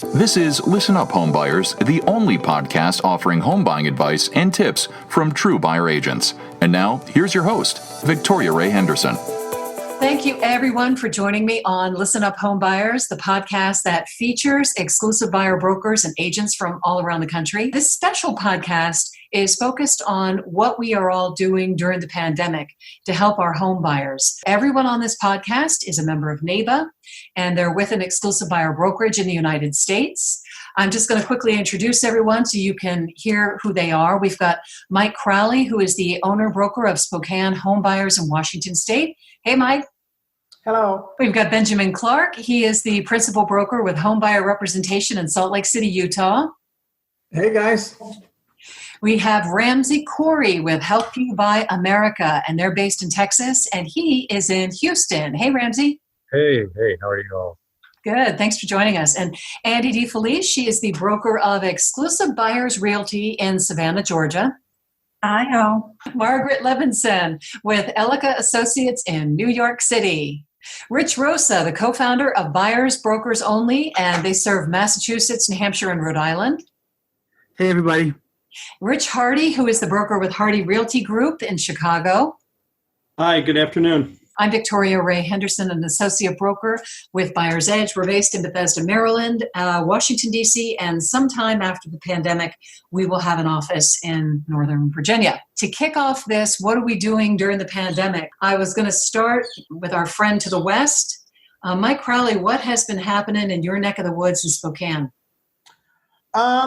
This is Listen Up Homebuyers, the only podcast offering home buying advice and tips from true buyer agents. And now, here's your host, Victoria Ray Henderson. Thank you, everyone, for joining me on Listen Up Homebuyers, the podcast that features exclusive buyer brokers and agents from all around the country. This special podcast is focused on what we are all doing during the pandemic to help our home buyers. Everyone on this podcast is a member of NABA, and they're with an exclusive buyer brokerage in the United States. I'm just going to quickly introduce everyone so you can hear who they are. We've got Mike Crowley, who is the owner-broker of Spokane Home Buyers in Washington State. Hey, Mike. Hello. We've got Benjamin Clark. He is the principal broker with Home Buyer Representation in Salt Lake City, Utah. Hey, guys. We have Ramsey Corey with Help You Buy America, and they're based in Texas, and he is in Houston. Hey, Ramsey. Hey, how are you all? Good. Thanks for joining us. And Andy DeFelice, she is the broker of Exclusive Buyers Realty in Savannah, Georgia. Hi-ho. Margaret Levinson with Elica Associates in New York City. Rich Rosa, the co-founder of Buyers Brokers Only, and they serve Massachusetts, New Hampshire, and Rhode Island. Hey, everybody. Rich Hardy, who is the broker with Hardy Realty Group in Chicago. Hi, good afternoon. I'm Victoria Ray Henderson, an associate broker with Buyer's Edge. We're based in Bethesda, Maryland, Washington, D.C., and sometime after the pandemic, we will have an office in Northern Virginia. To kick off this, what are we doing during the pandemic? I was going to start with our friend to the west. Mike Crowley, what has been happening in your neck of the woods in Spokane?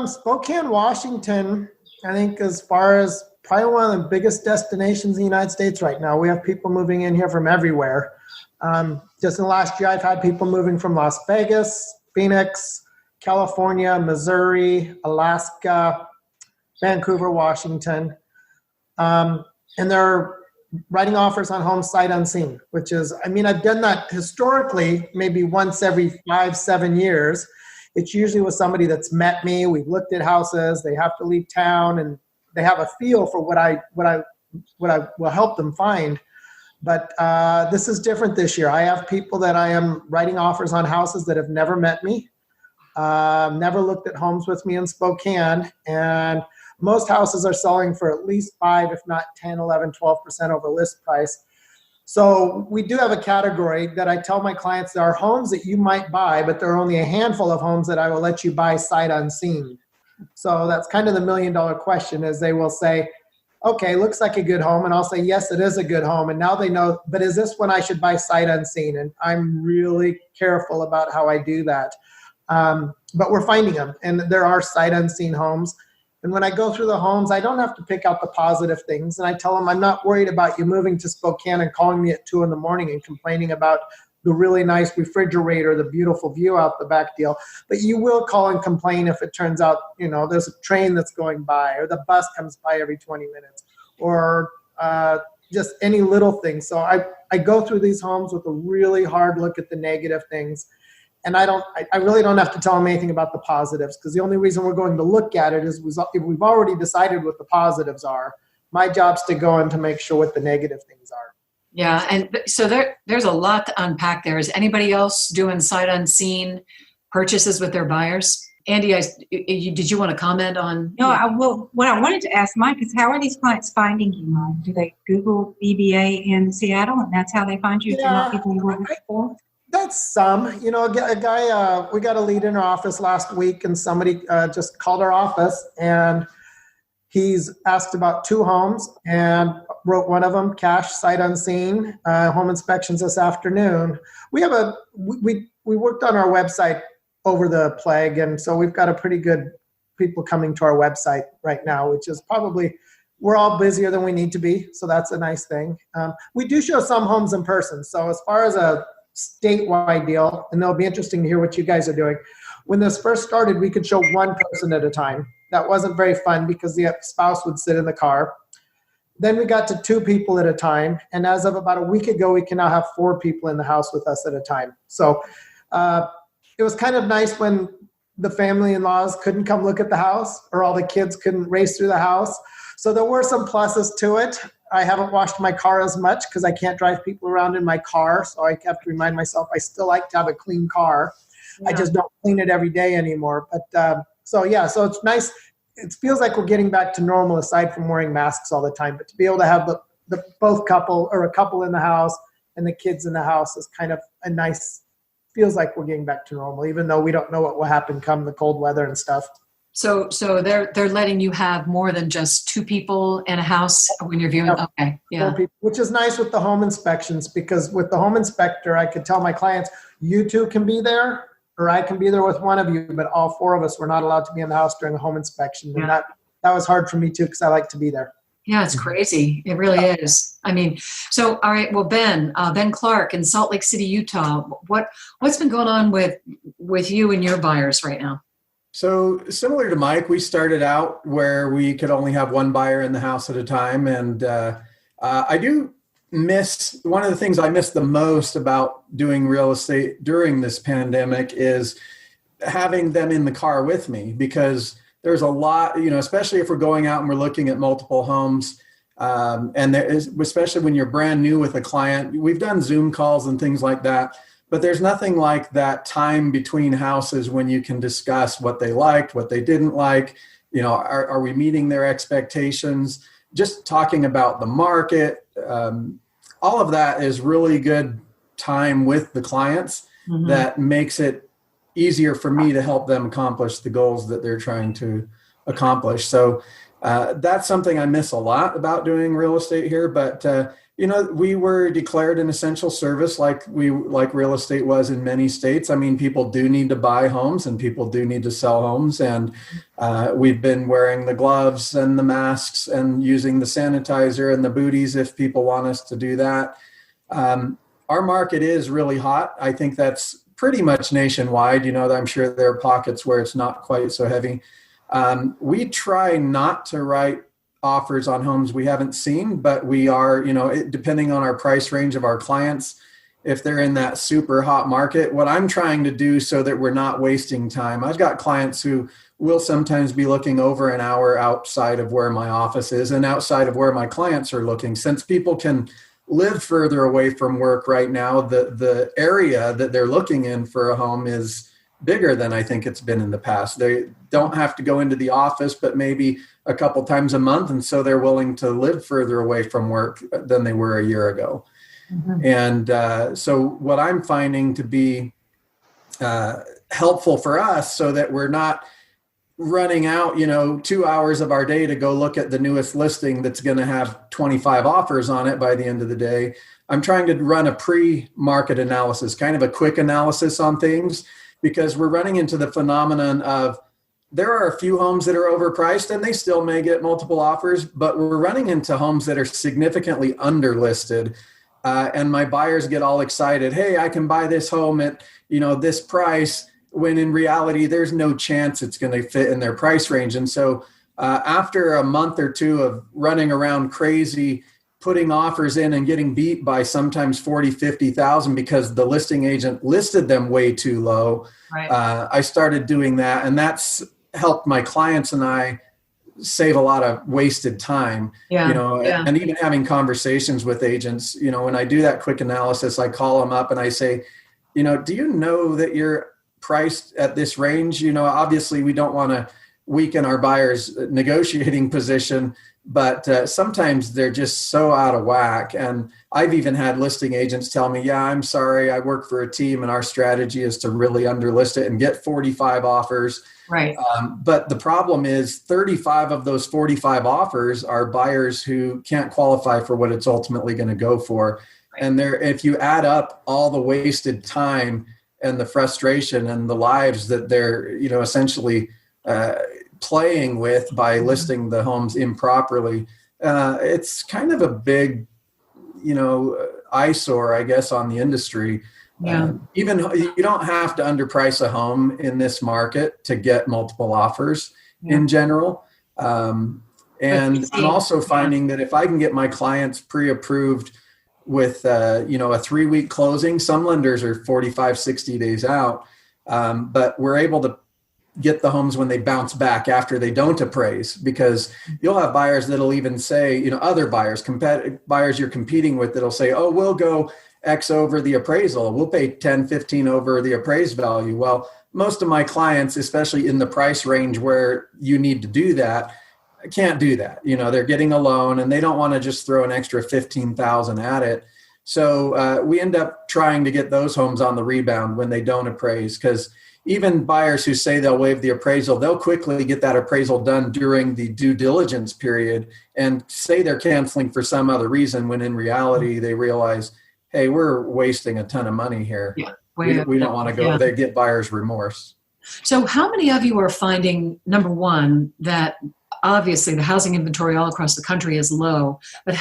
Spokane, Washington, I think as far as probably one of the biggest destinations in the United States right now. We have people moving in here from everywhere. Just in the last year, I've had people moving from Las Vegas, Phoenix, California, Missouri, Alaska, Vancouver, Washington. And they're writing offers on homes sight unseen, which is, I've done that historically, maybe once every 5-7 years. It's usually with somebody that's met me. We've looked at houses. They have to leave town, and they have a feel for what I will help them find. But this is different this year. I have people that I am writing offers on houses that have never met me, never looked at homes with me in Spokane, and most houses are selling for at least 5, if not 10, 11, 12% over list price. So we do have a category that I tell my clients there are homes that you might buy, but there are only a handful of homes that I will let you buy sight unseen. So that's kind of the $1 million question, is they will say, okay, looks like a good home. And I'll say, yes, it is a good home. And now they know, but is this one I should buy sight unseen? And I'm really careful about how I do that. But we're finding them, and there are sight unseen homes. And when I go through the homes, I don't have to pick out the positive things. And I tell them, I'm not worried about you moving to Spokane and calling me at 2 a.m. and complaining about the really nice refrigerator, the beautiful view out the back deal. But you will call and complain if it turns out, there's a train that's going by, or the bus comes by every 20 minutes, or just any little thing. So I go through these homes with a really hard look at the negative things. And I really don't have to tell them anything about the positives, because the only reason we're going to look at it is if we've already decided what the positives are. My job's to go in to make sure what the negative things are. Yeah, and so there's a lot to unpack there. Is anybody else doing sight unseen purchases with their buyers? Andy, did you want to comment on? No, what I wanted to ask Mike is, how are these clients finding you, Mike? Do they Google EBA in Seattle, and that's how they find you? Yeah, people you work for? That's some. A guy, we got a lead in our office last week, and somebody just called our office, and he's asked about 2 homes and wrote one of them, cash, sight unseen, home inspections this afternoon. We worked on our website over the plague, and so we've got a pretty good people coming to our website right now, which is probably, we're all busier than we need to be, so that's a nice thing. We do show some homes in person, so as far as a statewide deal, and it'll be interesting to hear what you guys are doing. When this first started, we could show one person at a time. That wasn't very fun because the spouse would sit in the car. Then we got to 2 people at a time. And as of about a week ago, we can now have 4 people in the house with us at a time. So it was kind of nice when the family-in-laws couldn't come look at the house, or all the kids couldn't race through the house. So there were some pluses to it. I haven't washed my car as much because I can't drive people around in my car. So I have to remind myself I still like to have a clean car. I just don't clean it every day anymore. But so it's nice. It feels like we're getting back to normal aside from wearing masks all the time. But to be able to have the both couple or a couple in the house and the kids in the house is kind of a nice, feels like we're getting back to normal, even though we don't know what will happen come the cold weather and stuff. So they're letting you have more than just 2 people in a house when you're viewing. Okay, yeah. 4 people, which is nice with the home inspections, because with the home inspector, I could tell my clients, you 2 can be there, or I can be there with one of you, but all 4 of us were not allowed to be in the house during a home inspection. And that was hard for me too, because I like to be there. Yeah, it's crazy. It really is. I mean, so, all right, well, Ben Clark in Salt Lake City, Utah, what's been going on with you and your buyers right now? So similar to Mike, we started out where we could only have 1 buyer in the house at a time. And I do miss, one of the things I miss the most about doing real estate during this pandemic is having them in the car with me, because there's a lot, especially if we're going out and we're looking at multiple homes. And there is, especially when you're brand new with a client, we've done Zoom calls and things like that. But there's nothing like that time between houses when you can discuss what they liked, what they didn't like. Are we meeting their expectations? Just talking about the market. All of that is really good time with the clients that makes it easier for me to help them accomplish the goals that they're trying to accomplish. So that's something I miss a lot about doing real estate here. But we were declared an essential service like real estate was in many states. I mean, people do need to buy homes and people do need to sell homes. And we've been wearing the gloves and the masks and using the sanitizer and the booties if people want us to do that. Our market is really hot. I think that's pretty much nationwide. I'm sure there are pockets where it's not quite so heavy. We try not to write offers on homes we haven't seen, but we are, depending on our price range of our clients, if they're in that super hot market, what I'm trying to do so that we're not wasting time. I've got clients who will sometimes be looking over an hour outside of where my office is and outside of where my clients are looking. Since people can live further away from work right now, the area that they're looking in for a home is bigger than I think it's been in the past. They don't have to go into the office, but maybe a couple times a month. And so they're willing to live further away from work than they were a year ago. And so what I'm finding to be helpful for us so that we're not running out, 2 hours of our day to go look at the newest listing that's going to have 25 offers on it by the end of the day. I'm trying to run a pre-market analysis, kind of a quick analysis on things, because we're running into the phenomenon of there are a few homes that are overpriced and they still may get multiple offers, but we're running into homes that are significantly underlisted. And my buyers get all excited. Hey, I can buy this home at, this price, when in reality, there's no chance it's going to fit in their price range. And so after a month or 2 of running around crazy, putting offers in and getting beat by sometimes 40, 50,000 because the listing agent listed them way too low. Right. I started doing that, and that's helped my clients and I save a lot of wasted time, and even having conversations with agents, when I do that quick analysis, I call them up and I say, do you know that you're priced at this range? Obviously we don't want to weaken our buyer's negotiating position, but sometimes they're just so out of whack. And I've even had listing agents tell me, yeah, I'm sorry, I work for a team and our strategy is to really underlist it and get 45 offers. Right. But the problem is 35 of those 45 offers are buyers who can't qualify for what it's ultimately going to go for. Right. And if you add up all the wasted time and the frustration and the lives that they're, essentially playing with by listing the homes improperly, it's kind of a big, eyesore, I guess, on the industry. Yeah. Even you don't have to underprice a home in this market to get multiple offers in general. And I'm also finding that if I can get my clients pre-approved with, a 3-week closing, some lenders are 45, 60 days out, but we're able to get the homes when they bounce back after they don't appraise, because you'll have buyers that'll even say, other buyers, buyers you're competing with, that'll say, oh, we'll go X over the appraisal. We'll pay 10, 15 over the appraised value. Well, most of my clients, especially in the price range where you need to do that, can't do that. They're getting a loan and they don't want to just throw an extra 15,000 at it. So we end up trying to get those homes on the rebound when they don't appraise, because even buyers who say they'll waive the appraisal, they'll quickly get that appraisal done during the due diligence period and say they're canceling for some other reason, when in reality they realize, hey, we're wasting a ton of money here. Yeah. We don't want to go. Yeah. They get buyer's remorse. So how many of you are finding, number one, that obviously the housing inventory all across the country is low, but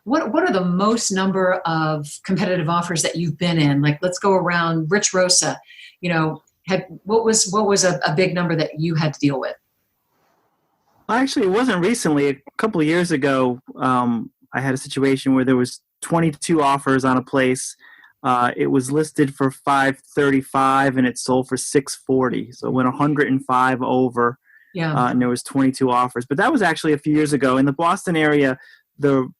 what are the most number of competitive offers that you've been in? Like, let's go around. Rich Rosa, what was a big number that you had to deal with? Actually, it wasn't recently. A couple of years ago, I had a situation where there was 22 offers on a place. It was listed for $535 and it sold for $640. So it went 105 over. Yeah. And there was 22 offers. But that was actually a few years ago. In the Boston area, the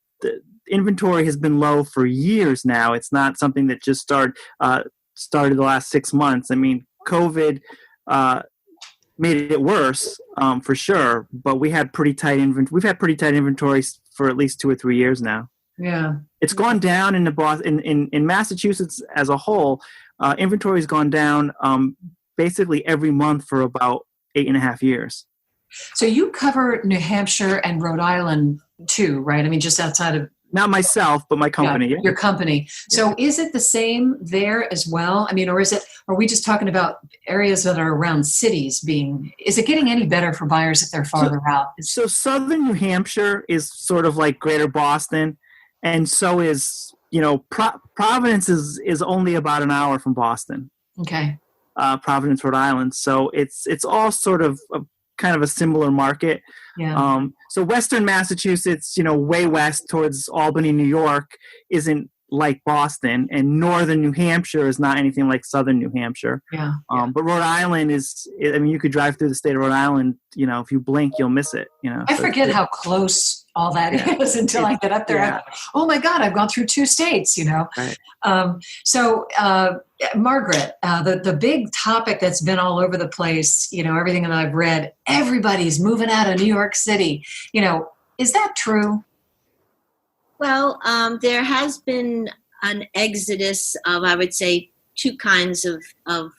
inventory has been low for years now. It's not something that just started the last 6 months. I mean, COVID made it worse for sure. But we had pretty tight We've had pretty tight inventory for at least 2 or 3 years now. Yeah. It's gone down in Massachusetts as a whole. Inventory's gone down basically every month for about 8.5 years. So you cover New Hampshire and Rhode Island too, right? I mean, just outside of... Not myself, but my company. Yeah, your company. So is it the same there as well? I mean, or are we just talking about areas that are around cities is it getting any better for buyers if they're farther out? So southern New Hampshire is sort of like greater Boston. And so is, Providence is only about an hour from Boston. Okay. Providence, Rhode Island. So it's all sort of kind of a similar market. Yeah. So Western Massachusetts, way west towards Albany, New York, isn't like Boston, and Northern New Hampshire is not anything like Southern New Hampshire. Yeah. But Rhode Island you could drive through the state of Rhode Island, if you blink, you'll miss it. I forget how close all that is until I get up there. Yeah. Oh my God, I've gone through 2 states, Right. Margaret, the big topic that's been all over the place, everything that I've read, everybody's moving out of New York City. Is that true? Well, there has been an exodus of, I would say, 2 kinds of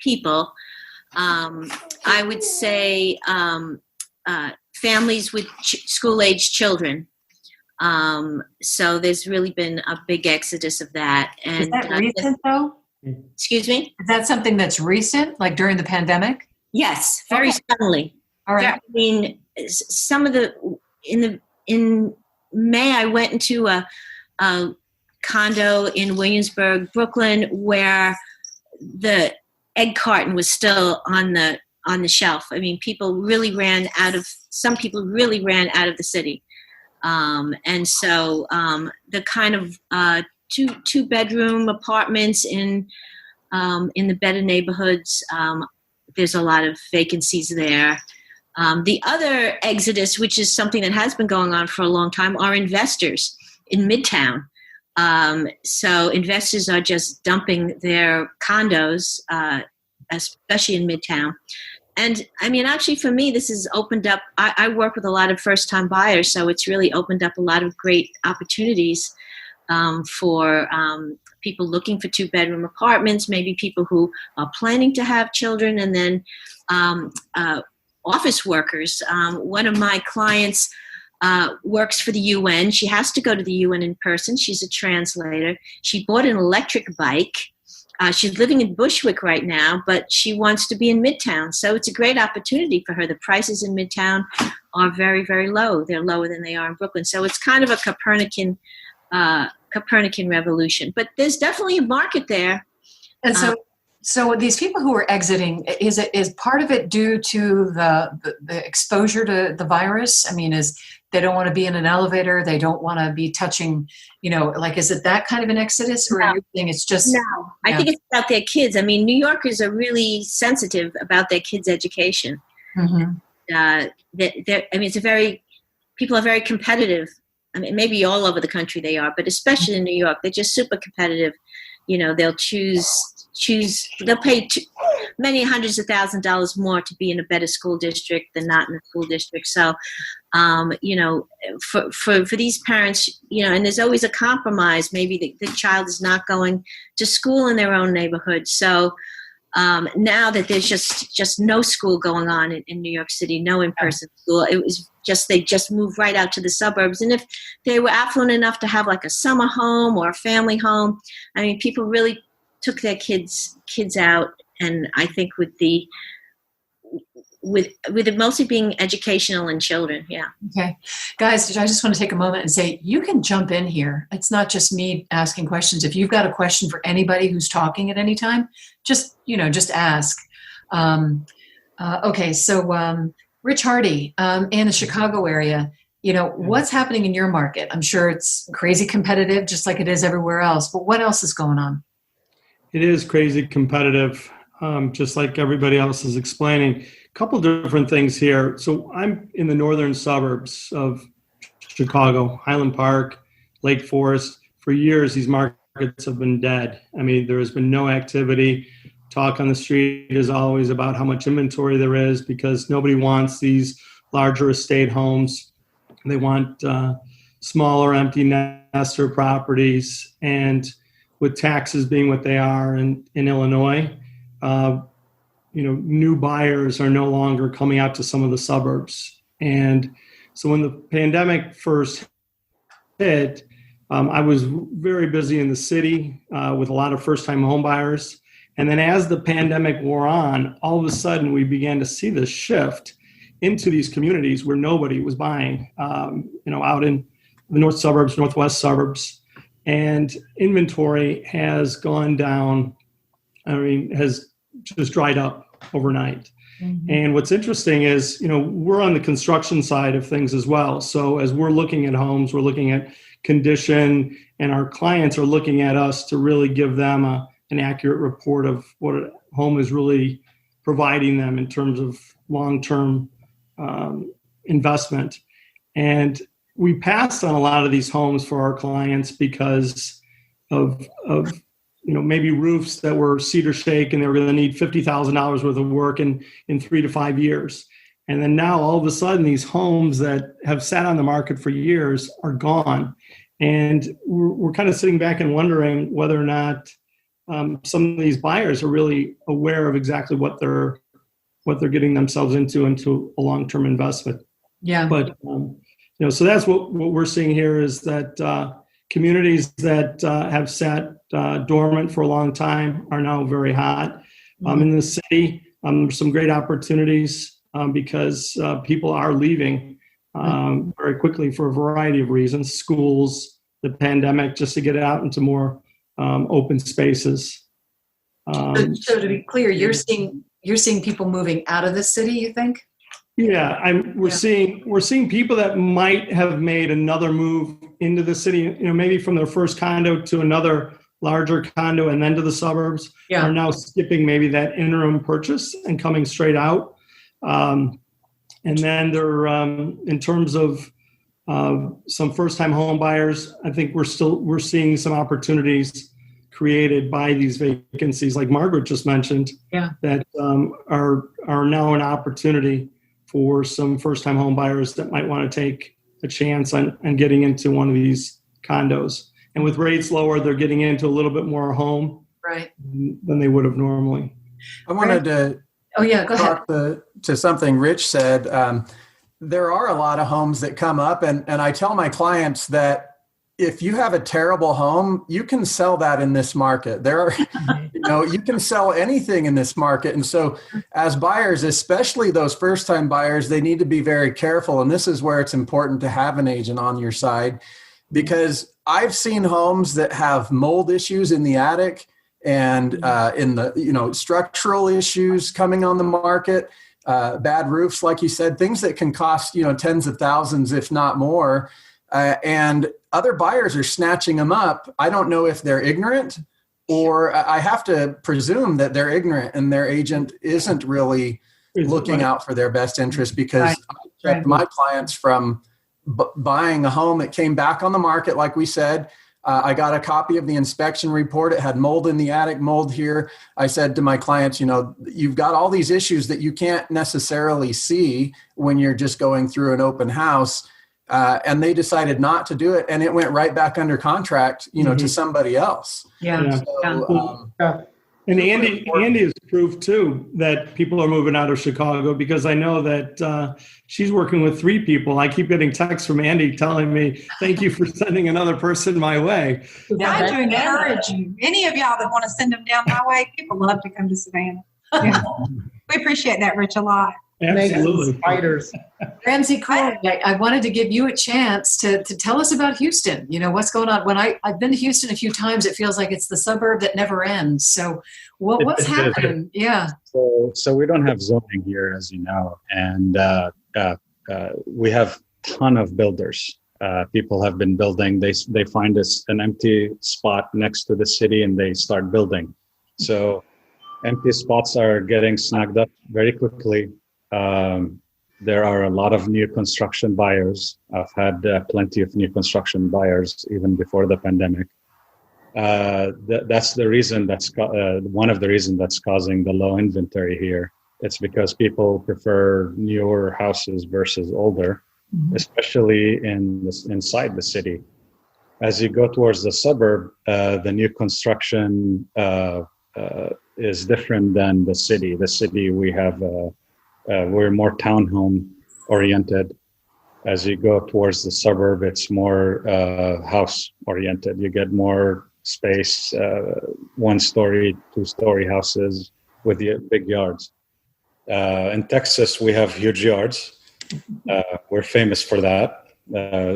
people. I would say families with school-age children. So there's really been a big exodus of that. And is that recent, though? Excuse me? Is that something that's recent, like during the pandemic? Yes, very suddenly. All right. I mean, some of in May, I went into a condo in Williamsburg, Brooklyn, where the egg carton was still on the shelf. I mean, some people really ran out of the city. And so the kind of 2-bedroom apartments in the better neighborhoods, there's a lot of vacancies there. The other exodus, which is something that has been going on for a long time, are investors in Midtown. So investors are just dumping their condos, especially in Midtown. And I mean, actually for me, this has opened up, I work with a lot of first-time buyers, so it's really opened up a lot of great opportunities for people looking for 2-bedroom apartments, maybe people who are planning to have children, and then office workers. One of my clients works for the UN. She has to go to the UN in person. She's a translator. She bought an electric bike. She's living in Bushwick right now, but she wants to be in Midtown. So it's a great opportunity for her. The prices in Midtown are very, very low. They're lower than they are in Brooklyn. So it's kind of a Copernican revolution. But there's definitely a market there. And so these people who are exiting, is part of it due to the exposure to the virus? I mean, they don't want to be in an elevator, they don't want to be touching, is it that kind of an exodus, or No. are you saying it's just... No, I think it's about their kids. I mean, New Yorkers are really sensitive about their kids' education. Mm-hmm. People are very competitive I mean, maybe all over the country they are, but especially in New York, they're just super competitive. They'll they'll pay many hundreds of $1,000s more to be in a better school district than not in a school district. So, for these parents, and there's always a compromise. Maybe the child is not going to school in their own neighborhood. So now that there's just no school going on in New York City, no in-person school, it was they just moved right out to the suburbs. And if they were affluent enough to have like a summer home or a family home, I mean, people really took their kids out. And I think with it mostly being educational and children. Yeah. Okay. Guys, I just want to take a moment and say, you can jump in here. It's not just me asking questions. If you've got a question for anybody who's talking at any time, just ask. Okay. So, Rich Hardy, in the Chicago area, what's happening in your market? I'm sure it's crazy competitive, just like it is everywhere else, but what else is going on? It is crazy competitive, just like everybody else is explaining. A couple different things here. So I'm in the northern suburbs of Chicago, Highland Park, Lake Forest. For years, these markets have been dead. I mean, there has been no activity. Talk on the street is always about how much inventory there is because nobody wants these larger estate homes. They want smaller empty nester properties. And with taxes being what they are in Illinois, new buyers are no longer coming out to some of the suburbs. And so when the pandemic first hit, I was very busy in the city with a lot of first-time home buyers. And then as the pandemic wore on, all of a sudden we began to see this shift into these communities where nobody was buying, out in the north suburbs, northwest suburbs. And inventory has gone down, has just dried up overnight. Mm-hmm. And what's interesting is, we're on the construction side of things as well. So as we're looking at homes, we're looking at condition, and our clients are looking at us to really give them an accurate report of what a home is really providing them in terms of long-term investment. And we passed on a lot of these homes for our clients because of maybe roofs that were cedar shake and they were going to need $50,000 worth of work in 3 to 5 years. And then now all of a sudden these homes that have sat on the market for years are gone. And we're kind of sitting back and wondering whether or not some of these buyers are really aware of exactly what they're getting themselves into a long-term investment. Yeah. But so that's what we're seeing here is that communities that have sat dormant for a long time are now very hot. In the city, there's some great opportunities because people are leaving very quickly for a variety of reasons, schools, the pandemic, just to get out into more open spaces. So to be clear, you're seeing people moving out of the city, you think? Yeah, we're seeing people that might have made another move into the city, maybe from their first condo to another larger condo and then to the suburbs, are now skipping maybe that interim purchase and coming straight out. And then they're in terms of some first-time home buyers, I think we're seeing some opportunities created by these vacancies, like Margaret just mentioned, that are now an opportunity for some first-time home buyers that might want to take a chance on getting into one of these condos. And with rates lower, they're getting into a little bit more home than they would have normally. I wanted to go talk to something Rich said. There are a lot of homes that come up, and I tell my clients that if you have a terrible home, you can sell that in this market. There are, you can sell anything in this market. And so as buyers, especially those first-time buyers, they need to be very careful. And this is where it's important to have an agent on your side, because I've seen homes that have mold issues in the attic and in the, structural issues coming on the market, bad roofs, like you said, things that can cost, tens of thousands, if not more. And other buyers are snatching them up. I don't know if they're ignorant, or I have to presume that they're ignorant and their agent isn't really looking out for their best interest, because I checked my clients from buying a home that came back on the market, like we said. I got a copy of the inspection report. It had mold in the attic, mold here. I said to my clients, you've got all these issues that you can't necessarily see when you're just going through an open house. And they decided not to do it. And it went right back under contract, to somebody else. Yeah. So, And Andy has proved too that people are moving out of Chicago, because I know that she's working with 3 people. I keep getting texts from Andy telling me, "Thank you for sending another person my way." I do encourage you. Any of y'all that want to send them down my way, people love to come to Savannah. Yeah. We appreciate that, Rich, a lot. Absolutely. Spiders. Ramsey Cool, I wanted to give you a chance to tell us about Houston. What's going on? When I've been to Houston a few times, it feels like it's the suburb that never ends. So what's happening? Yeah. So we don't have zoning here, as you know, and we have a ton of builders. People have been building. They find an empty spot next to the city and they start building. So empty spots are getting snagged up very quickly. There are a lot of new construction buyers. I've had plenty of new construction buyers even before the pandemic. That's the reason. That's one of the reasons that's causing the low inventory here. It's because people prefer newer houses versus older, especially inside the city. As you go towards the suburb, the new construction is different than the city. The city, we have we're more townhome oriented. As you go towards the suburb, it's more house oriented. You get more space, 1-story, 2-story houses with the big yards. In Texas, we have huge yards. We're famous for that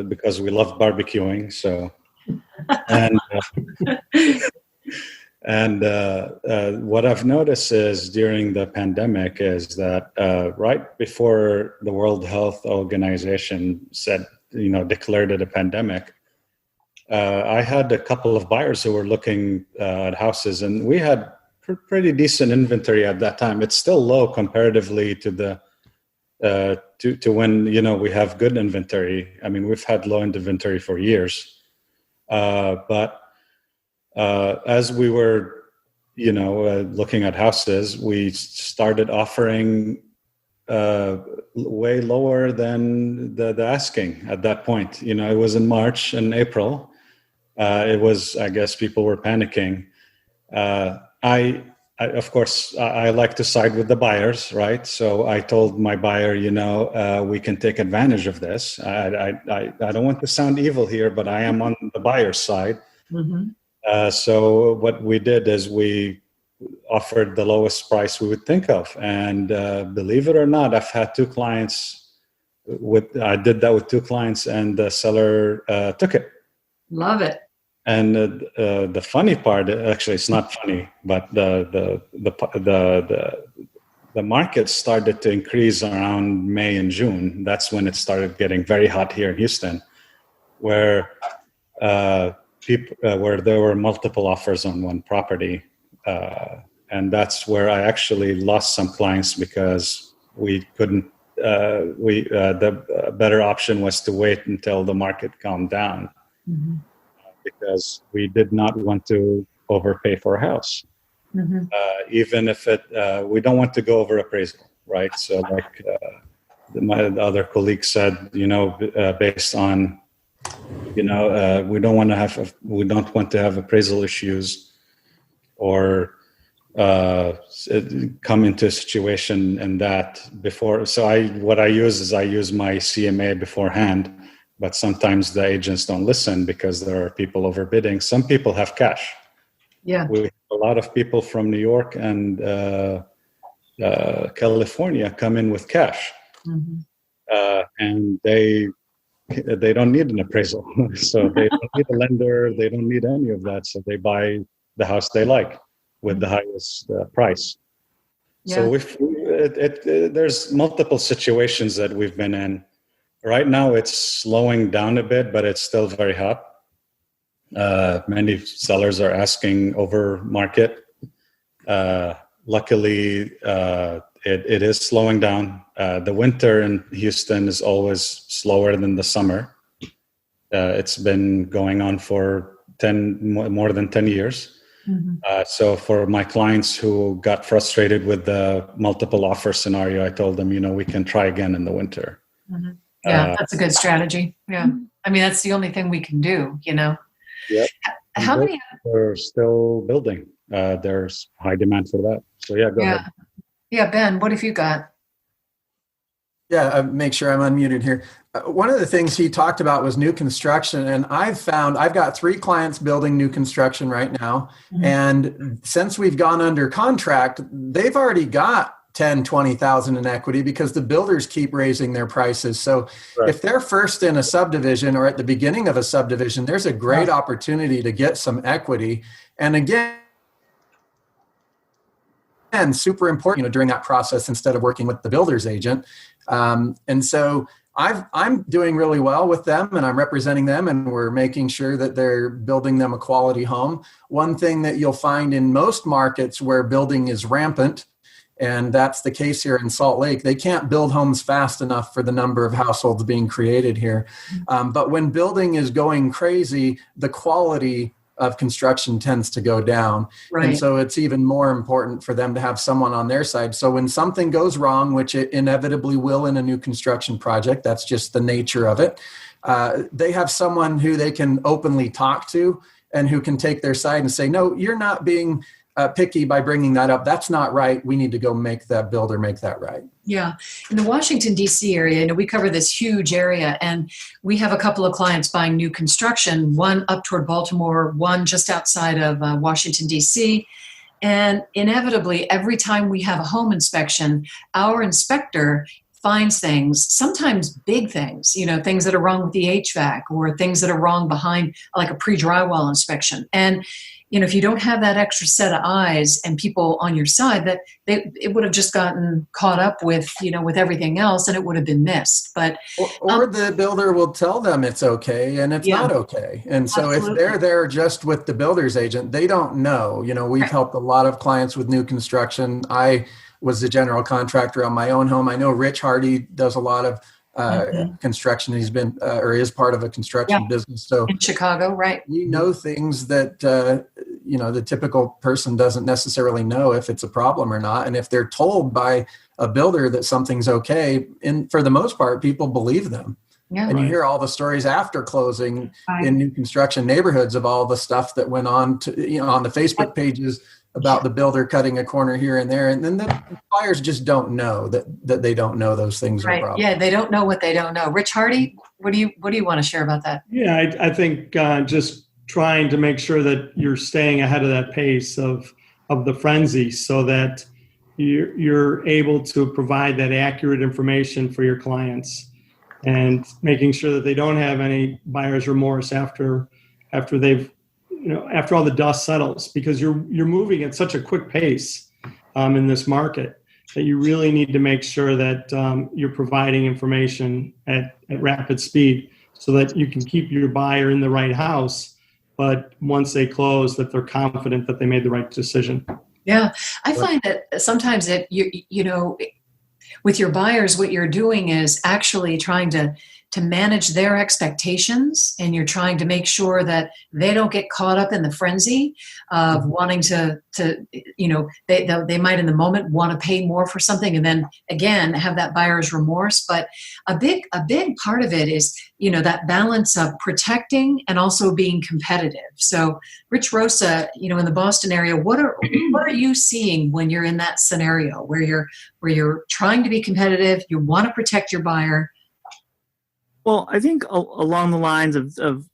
because we love barbecuing. So, and what I've noticed is during the pandemic is that right before the World Health Organization declared it a pandemic, I had a couple of buyers who were looking at houses, and we had pretty decent inventory at that time. It's still low comparatively to the to when we have good inventory. I mean, we've had low inventory for years, but as we were, looking at houses, we started offering way lower than the asking at that point. It was in March and April. It was, I guess, people were panicking. I of course, I like to side with the buyers, right? So I told my buyer, we can take advantage of this. I don't want to sound evil here, but I am on the buyer's side. Mm-hmm. So what we did is we offered the lowest price we would think of. And believe it or not, I've had 2 clients I did that with 2 clients, and the seller took it. Love it. And the funny part, actually, it's not funny, but the market started to increase around May and June. That's when it started getting very hot here in Houston, where where there were multiple offers on one property, and that's where I actually lost some clients because we couldn't. The better option was to wait until the market calmed down. Mm-hmm. Because we did not want to overpay for a house, mm-hmm. Even if we don't want to go over appraisal, right? So, like my other colleague said, based on, we don't want to have appraisal issues, or come into a situation in that before. So I use my CMA beforehand. But sometimes the agents don't listen because there are people overbidding. Some people have cash. Yeah, we have a lot of people from New York and California come in with cash, mm-hmm. And they don't need an appraisal, so they don't need a lender. They don't need any of that. So they buy the house they like with the highest price. Yeah. So there's multiple situations that we've been in. Right now, it's slowing down a bit, but it's still very hot. Many sellers are asking over market. Luckily, it is slowing down. The winter in Houston is always slower than the summer. It's been going on for more than 10 years. Mm-hmm. So for my clients who got frustrated with the multiple offer scenario, I told them, we can try again in the winter. Mm-hmm. Yeah, that's a good strategy. Yeah. I mean, that's the only thing we can do, Yep. How many? We're still building. There's high demand for that. So go ahead. Yeah, Ben, what have you got? Yeah, make sure I'm unmuted here. One of the things he talked about was new construction, and I've got 3 clients building new construction right now. Mm-hmm. And since we've gone under contract, they've already got 10, 20,000 in equity because the builders keep raising their prices. So if they're first in a subdivision or at the beginning of a subdivision, there's a great opportunity to get some equity. And again, super important, during that process instead of working with the builder's agent. And so I'm doing really well with them, and I'm representing them, and we're making sure that they're building them a quality home. One thing that you'll find in most markets where building is rampant, and that's the case here in Salt Lake, they can't build homes fast enough for the number of households being created here. But when building is going crazy, the quality of construction tends to go down. Right. And so it's even more important for them to have someone on their side. So when something goes wrong, which it inevitably will in a new construction project, that's just the nature of it, they have someone who they can openly talk to and who can take their side and say, no, you're not being picky by bringing that up. That's not right. We need to go make that builder make that right. Yeah. In the Washington, D.C. area, we cover this huge area, and we have a couple of clients buying new construction, one up toward Baltimore, one just outside of Washington, D.C. And inevitably, every time we have a home inspection, our inspector finds things, sometimes big things, things that are wrong with the HVAC or things that are wrong behind, like a pre-drywall inspection. And if you don't have that extra set of eyes and people on your side, that it would have just gotten caught up with, with everything else, and it would have been missed. But or the builder will tell them it's okay and it's not okay. And so if they're there just with the builder's agent, they don't know. We've helped a lot of clients with new construction. I was the general contractor on my own home. I know Rich Hardy does a lot of construction. He's been or is part of a construction business. So in Chicago, right? We know things that the typical person doesn't necessarily know if it's a problem or not. And if they're told by a builder that something's okay, and for the most part, people believe them. Yeah, and you hear all the stories after closing in new construction neighborhoods of all the stuff that went on to on the Facebook pages about the builder cutting a corner here and there. And then the buyers just don't know that they don't know those things are problems. Yeah, they don't know what they don't know. Rich Hardy, what do you want to share about that? Yeah, I think just trying to make sure that you're staying ahead of that pace of the frenzy so that you're able to provide that accurate information for your clients and making sure that they don't have any buyer's remorse after they've after all the dust settles, because you're moving at such a quick pace in this market that you really need to make sure that you're providing information at rapid speed so that you can keep your buyer in the right house, but once they close, that they're confident that they made the right decision. Yeah, I find that sometimes with your buyers, what you're doing is actually trying to manage their expectations, and you're trying to make sure that they don't get caught up in the frenzy of wanting to they might in the moment want to pay more for something and then again have that buyer's remorse. But a big part of it is that balance of protecting and also being competitive. So Rich Rosa, in the Boston area, what are you seeing when you're in that scenario where you're trying to be competitive, you want to protect your buyer? Well, I think along the lines of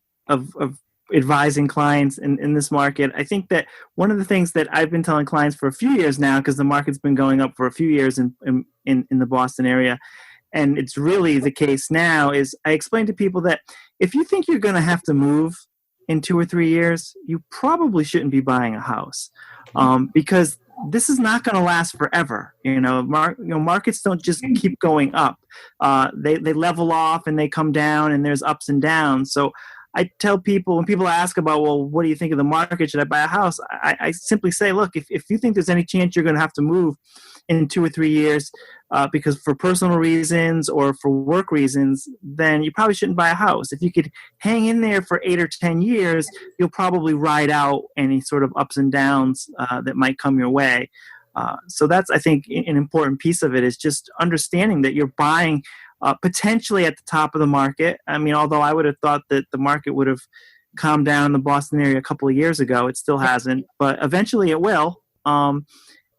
advising clients in this market, I think that one of the things that I've been telling clients for a few years now, because the market's been going up for a few years in the Boston area, and it's really the case now, is I explain to people that if you think you're going to have to move in 2 or 3 years, you probably shouldn't be buying a house, because this is not going to last forever. Markets don't just keep going up. They level off and they come down, and there's ups and downs. So I tell people, when people ask about, well, what do you think of the market? Should I buy a house? I simply say, look, if you think there's any chance you're going to have to move in 2 or 3 years because for personal reasons or for work reasons, then you probably shouldn't buy a house. If you could hang in there for 8 or 10 years, you'll probably ride out any sort of ups and downs that might come your way. So that's, I think, an important piece of it is just understanding that you're buying potentially at the top of the market. I mean, although I would have thought that the market would have calmed down in the Boston area a couple of years ago, it still hasn't, but eventually it will.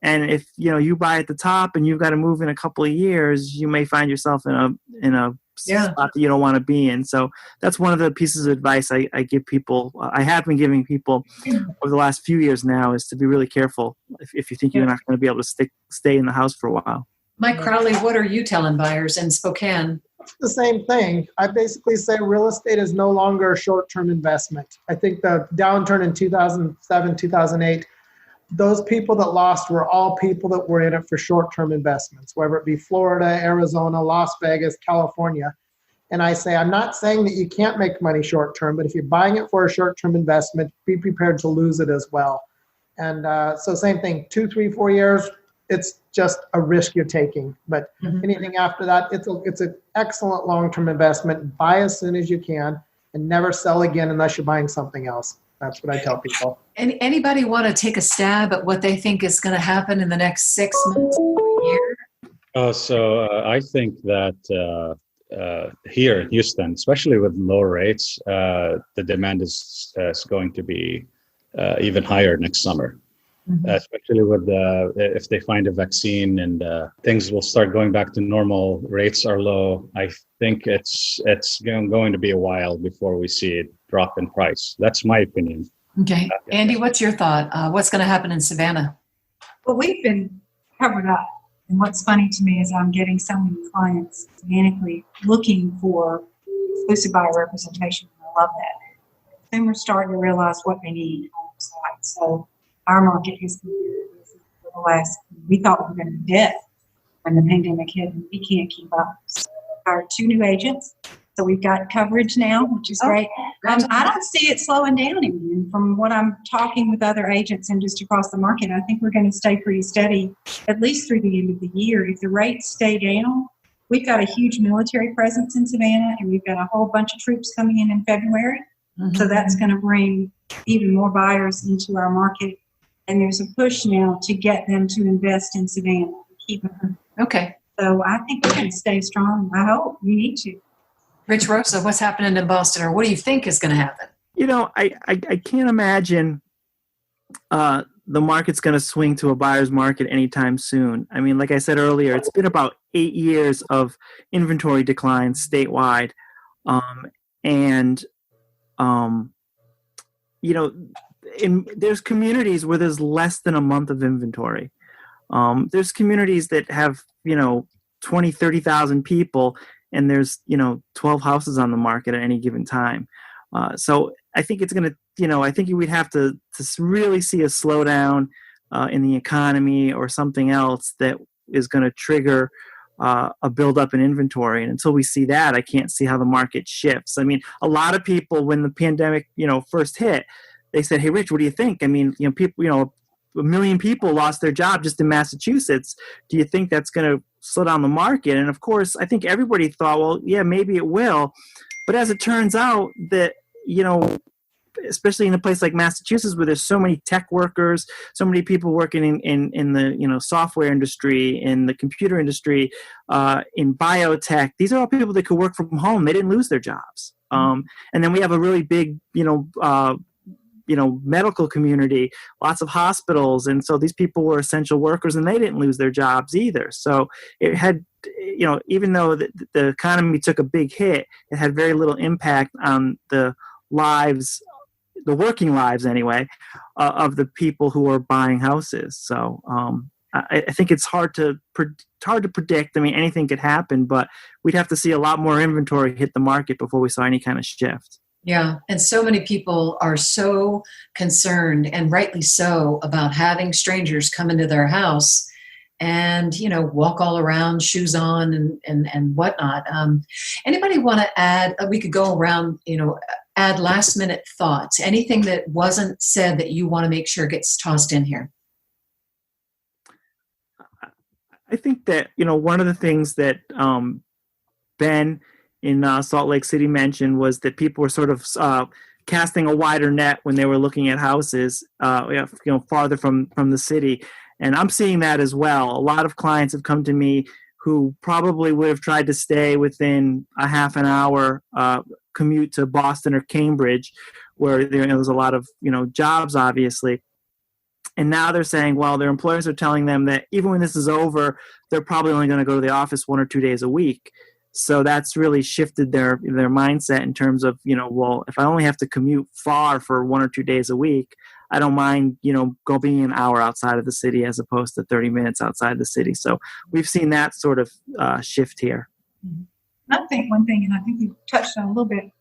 And if you buy at the top and you've got to move in a couple of years, you may find yourself in a spot that you don't want to be in. So that's one of the pieces of advice I give people. I have been giving people over the last few years now is to be really careful if you think you're not going to be able to stay in the house for a while. Mike Crowley, what are you telling buyers in Spokane? The same thing. I basically say real estate is no longer a short-term investment. I think the downturn in 2007, 2008, those people that lost were all people that were in it for short-term investments, whether it be Florida, Arizona, Las Vegas, California. And I say, I'm not saying that you can't make money short-term, but if you're buying it for a short-term investment, be prepared to lose it as well. And so same thing, 2, 3, 4 years, it's just a risk you're taking. But anything after that, it's an excellent long-term investment. Buy as soon as you can and never sell again unless you're buying something else. That's what I tell people. Anybody want to take a stab at what they think is going to happen in the next 6 months or a year? So I think that here in Houston, especially with low rates, the demand is going to be even higher next summer. Especially with if they find a vaccine and things will start going back to normal, rates are low. I think it's going to be a while before we see it drop in price. That's my opinion. Okay. Andy, what's your thought? What's going to happen in Savannah? Well, we've been covered up. And what's funny to me is I'm getting so many clients organically looking for exclusive buyer representation. I love that. Consumers starting to realize what they need on the site. So our market has been for the last, we thought we were going to be dead when the pandemic hit, and we can't keep up. So we hired 2 new agents. So we've got coverage now, which is great. I don't see it slowing down even. From what I'm talking with other agents and just across the market, I think we're going to stay pretty steady at least through the end of the year. If the rates stay down, we've got a huge military presence in Savannah, and we've got a whole bunch of troops coming in February. So that's going to bring even more buyers into our market. And there's a push now to get them to invest in Savannah. Keep them. Okay. So I think we're going to stay strong. I hope we need to. Rich Rosa, what's happening in Boston, or what do you think is going to happen? I can't imagine the market's going to swing to a buyer's market anytime soon. I mean, like I said earlier, it's been about 8 years of inventory declines statewide. There's communities where there's less than a month of inventory. There's communities that have, 20, 30,000 people, and there's 12 houses on the market at any given time. So I think it's going to, I think we'd have to really see a slowdown in the economy or something else that is going to trigger a buildup in inventory. And until we see that, I can't see how the market shifts. I mean, a lot of people, when the pandemic, first hit, they said, "Hey, Rich, what do you think?" I mean, people, 1 million people lost their job just in Massachusetts. Do you think that's going to slow down the market? And of course, I think everybody thought, well, yeah, maybe it will. But as it turns out that, especially in a place like Massachusetts where there's so many tech workers, so many people working in the, software industry, in the computer industry, in biotech, these are all people that could work from home. They didn't lose their jobs. And then we have a really big, medical community, lots of hospitals. And so these people were essential workers and they didn't lose their jobs either. So it had, even though the economy took a big hit, it had very little impact on the lives, the working lives anyway, of the people who are buying houses. So I think it's hard to predict. I mean, anything could happen, but we'd have to see a lot more inventory hit the market before we saw any kind of shift. Yeah, and so many people are so concerned, and rightly so, about having strangers come into their house and, walk all around, shoes on and whatnot. Anybody want to add, we could go around, add last minute thoughts, anything that wasn't said that you want to make sure gets tossed in here? I think that, one of the things that Ben in Salt Lake City mentioned was that people were sort of casting a wider net when they were looking at houses, farther from the city. And I'm seeing that as well. A lot of clients have come to me who probably would have tried to stay within a half an hour commute to Boston or Cambridge, where there's a lot of jobs, obviously. And now they're saying, well, their employers are telling them that even when this is over, they're probably only going to go to the office 1 or 2 days a week. So that's really shifted their mindset in terms of, well, if I only have to commute far for 1 or 2 days a week, I don't mind, go being an hour outside of the city as opposed to 30 minutes outside the city. So we've seen that sort of shift here. I think one thing, and I think you touched on a little bit,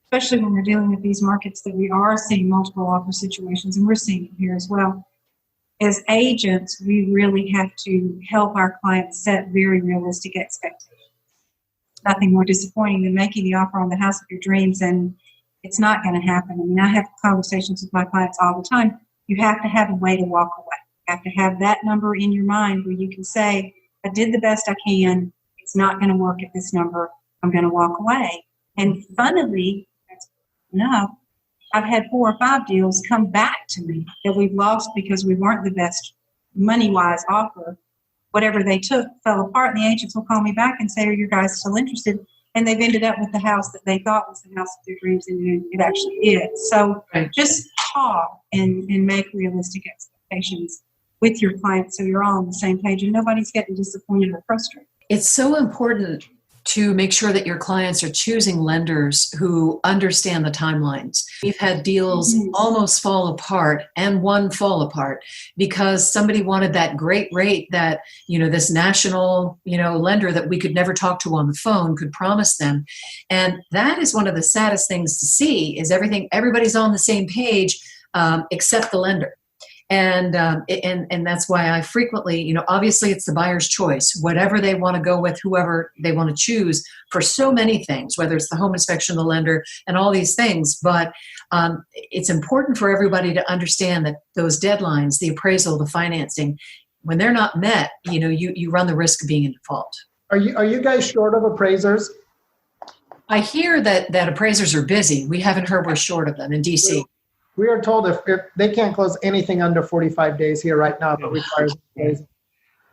especially when we're dealing with these markets, that we are seeing multiple offer situations, and we're seeing it here as well. As agents, we really have to help our clients set very realistic expectations. Nothing more disappointing than making the offer on the house of your dreams and it's not going to happen. I mean, I have conversations with my clients all the time. You have to have a way to walk away. You have to have that number in your mind where you can say, I did the best I can. It's not going to work at this number. I'm going to walk away. And funnily, that's enough, I've had 4 or 5 deals come back to me that we've lost because we weren't the best money-wise offer. Whatever they took fell apart, and the agents will call me back and say, are you guys still interested? And they've ended up with the house that they thought was the house of their dreams, and it actually is. So just talk and make realistic expectations with your clients so you're all on the same page and nobody's getting disappointed or frustrated. It's so important to make sure that your clients are choosing lenders who understand the timelines. We've had deals almost fall apart and one fall apart because somebody wanted that great rate that, this national, lender that we could never talk to on the phone could promise them. And that is one of the saddest things to see is everybody's on the same page except the lender. And that's why I frequently, obviously it's the buyer's choice, whatever they want to go with, whoever they want to choose for so many things, whether it's the home inspection, the lender, and all these things. But it's important for everybody to understand that those deadlines, the appraisal, the financing, when they're not met, you run the risk of being in default. Are you guys short of appraisers? I hear that appraisers are busy. We haven't heard we're short of them in DC. We are told if they can't close anything under 45 days here right now, but requires days.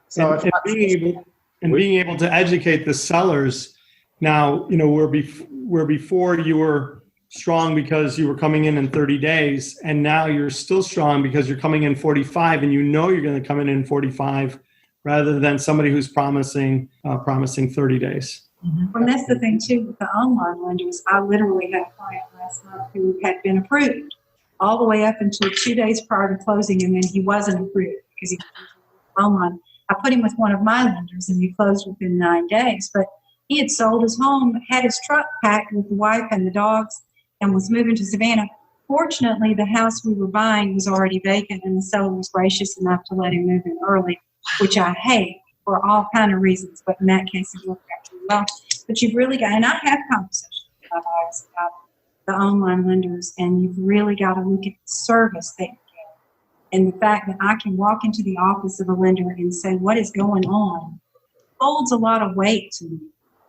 So being able to educate the sellers now, where before you were strong because you were coming in 30 days, and now you're still strong because you're coming in 45, and you're going to come in 45, rather than somebody who's promising 30 days. Mm-hmm. And that's the thing too with the online lenders. I literally had a client last month who had been approved all the way up until 2 days prior to closing, and then he wasn't approved because he was online. I put him with one of my lenders, and we closed within 9 days. But he had sold his home, had his truck packed with the wife and the dogs, and was moving to Savannah. Fortunately, the house we were buying was already vacant, and the seller was gracious enough to let him move in early, which I hate for all kind of reasons. But in that case, it worked out really well. But you've really got, and I have conversations with my buyers about the online lenders, and you've really got to look at the service that you get. And the fact that I can walk into the office of a lender and say, what is going on, holds a lot of weight to me.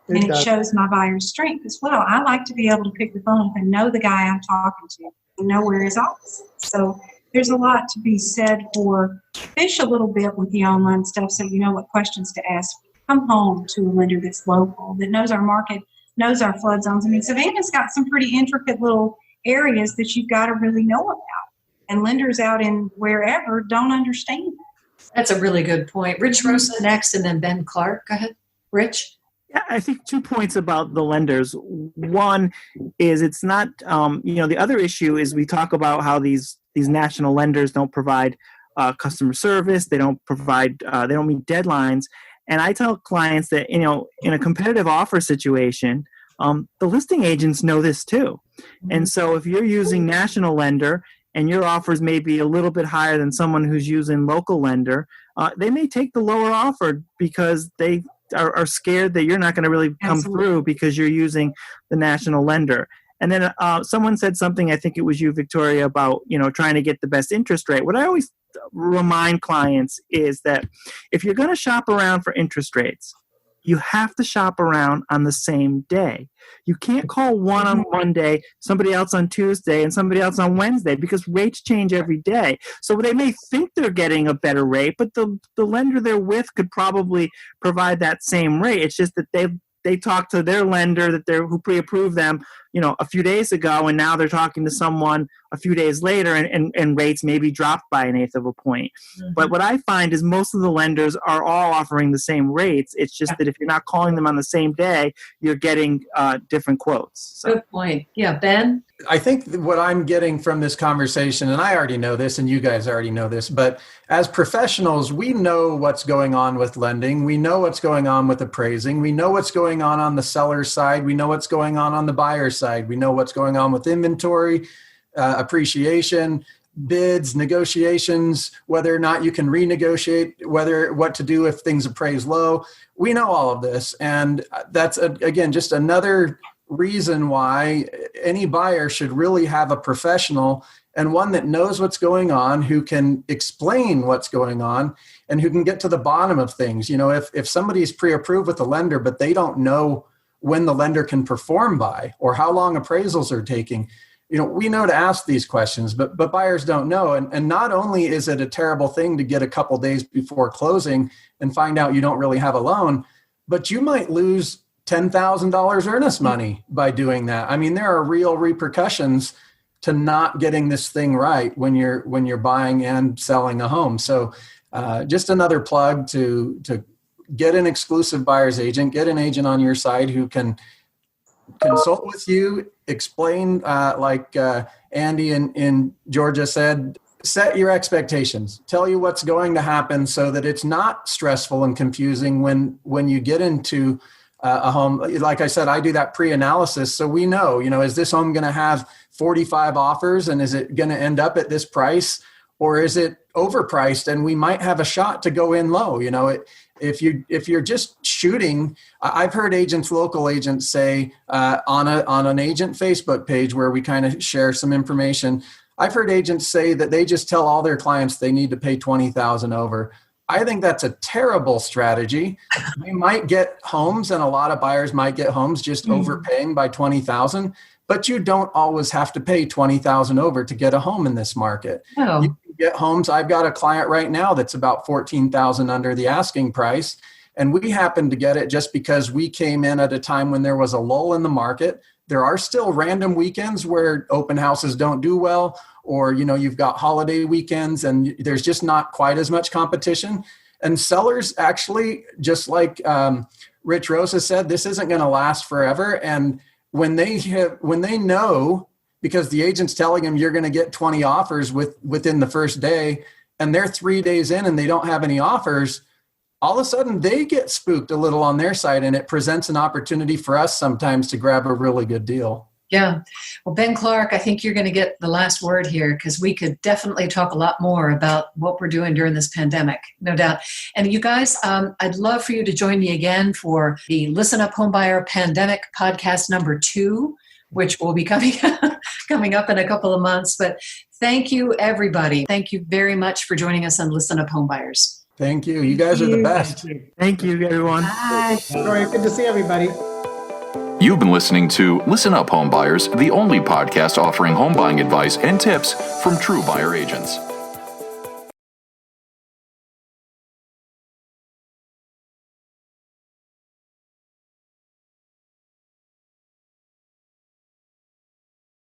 And it shows my buyer's strength as well. I like to be able to pick the phone up and know the guy I'm talking to and know where his office is. So there's a lot to be said for fish a little bit with the online stuff so you know what questions to ask. Come home to a lender that's local, that knows our market, knows our flood zones. I mean, Savannah's got some pretty intricate little areas that you've got to really know about. And lenders out in wherever don't understand that. That's a really good point. Rich Rosa next, and then Ben Clark. Go ahead, Rich. Yeah, I think 2 points about the lenders. One is it's not, the other issue is we talk about how these national lenders don't provide customer service. They don't provide, they don't meet deadlines. And I tell clients that, in a competitive offer situation, the listing agents know this too. And so if you're using national lender and your offers may be a little bit higher than someone who's using local lender, they may take the lower offer because they are scared that you're not going to really come through because you're using the national lender. And then someone said something, I think it was you, Victoria, about, trying to get the best interest rate. What I always remind clients is that if you're going to shop around for interest rates, you have to shop around on the same day. You can't call one on Monday, somebody else on Tuesday, and somebody else on Wednesday, because rates change every day. So they may think they're getting a better rate, but the lender they're with could probably provide that same rate. It's just that they talked to their lender who pre-approved them, a few days ago, and now they're talking to someone a few days later, and rates maybe dropped by 1/8 of a point. Mm-hmm. But what I find is most of the lenders are all offering the same rates. It's just that if you're not calling them on the same day, you're getting different quotes. So. Good point. Yeah, Ben? I think what I'm getting from this conversation, and I already know this, and you guys already know this, but as professionals, we know what's going on with lending. We know what's going on with appraising. We know what's going on the seller's side. We know what's going on the buyer's side. We know what's going on with inventory, appreciation, bids, negotiations, whether or not you can renegotiate, what to do if things appraise low. We know all of this. And that's, again, just another reason why any buyer should really have a professional, and one that knows what's going on, who can explain what's going on, and who can get to the bottom of things. If somebody's pre-approved with the lender, but they don't know when the lender can perform by, or how long appraisals are taking, we know to ask these questions, but buyers don't know. And not only is it a terrible thing to get a couple days before closing and find out you don't really have a loan, but you might lose $10,000 earnest money by doing that. I mean, there are real repercussions to not getting this thing right when you're buying and selling a home. So just another plug to get an exclusive buyer's agent, get an agent on your side who can consult with you, explain, like Andy in Georgia said, set your expectations, tell you what's going to happen so that it's not stressful and confusing when you get into a home. Like I said, I do that pre-analysis. So we know, is this home going to have 45 offers, and is it going to end up at this price, or is it overpriced and we might have a shot to go in low? If you're just shooting, I've heard local agents say on an agent Facebook page where we kind of share some information, I've heard agents say that they just tell all their clients they need to pay $20,000 over. I think that's a terrible strategy. We might get homes, and a lot of buyers might get homes just overpaying by $20,000, but you don't always have to pay $20,000 over to get a home in this market. No. You can get homes. I've got a client right now that's about $14,000 under the asking price, and we happened to get it just because we came in at a time when there was a lull in the market. There are still random weekends where open houses don't do well, or you've got holiday weekends and there's just not quite as much competition. And sellers actually, just like Rich Rosa said, this isn't going to last forever. And when they know, because the agent's telling them you're going to get 20 offers within the first day, and they're 3 days in and they don't have any offers, all of a sudden they get spooked a little on their side, and it presents an opportunity for us sometimes to grab a really good deal. Yeah. Well, Ben Clark, I think you're going to get the last word here, because we could definitely talk a lot more about what we're doing during this pandemic, no doubt. And you guys, I'd love for you to join me again for the Listen Up Homebuyer Pandemic Podcast number 2, which will be coming up in a couple of months. But thank you, everybody. Thank you very much for joining us on Listen Up Homebuyers. Thank you. You guys are the best. Thank you, everyone. Bye. Victoria, good to see everybody. You've been listening to Listen Up Homebuyers, the only podcast offering home buying advice and tips from true buyer agents.